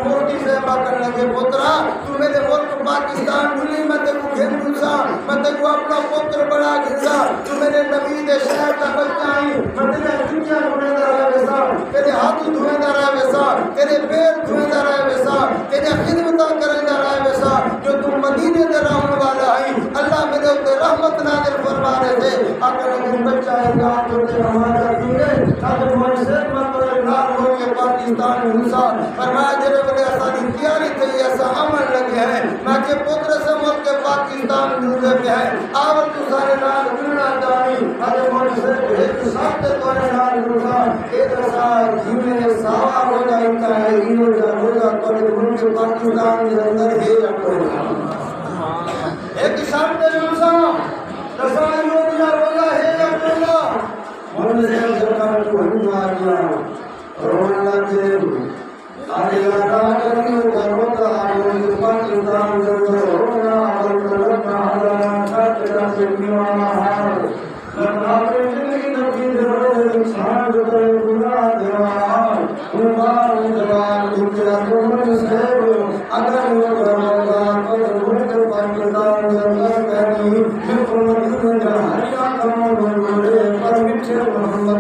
موٹی سے پکڑ لگے پوترا تو میرے ملک پاکستان ڈلی میں تے کو گھن سا میں تے کو اپنا پتر بڑا گھنسا تو میرے نبی دے شہر کا بچہ ہی میں تیرے دنیا دھویں دا رہے ویسا تیرے ہاتھ دھویں دا رہے ویسا تیرے پیر دھویں دا رہے ویسا تیرے خدمتاں کریں دا رہے ویسا جو تم مدینے دے رہنے والا ہے اللہ میرے اوپر رحمت نازل فرما رہے تھے اگر ایک بچہ ہے جہاں تو تے ہمارا دیے اگر معاشرے میں تو نار ہو کے پاکستان ہنسا فرمایا جرے بلے آسانی تیاری تھی ایسا عمل لگے ہیں میں کہ پتر سے ملک کے پاکستان ہنسے پہ ہے آور تو سارے نال گلنا داری اگر معاشرے پہ ایک ساتھ تو نال ہنسا ایک رسا جیونے ساوا ہو جائتا ہے ہیرو جا ہو جا تو ملک پاکستان کے اندر ہے ایک شرط ہنسا رسائل روزہ روزہ ہے یا روزہ من سے سرکار کو ہنسا دیا روزہ جیب آگے لگا کرنی روزہ آگے پاکستان روزہ روزہ حضران خاترہ سے دیوانا حال لگاتے زندگی نبی ضرور انسان جو کرے گناہ دیوانا انبار انتبار دنیا کو من سے اگر وہ روزہ ملک پاکستان زندگی کہنی بالکل مدینہ ہریاں کموں گھوڑے پر مٹھے محمد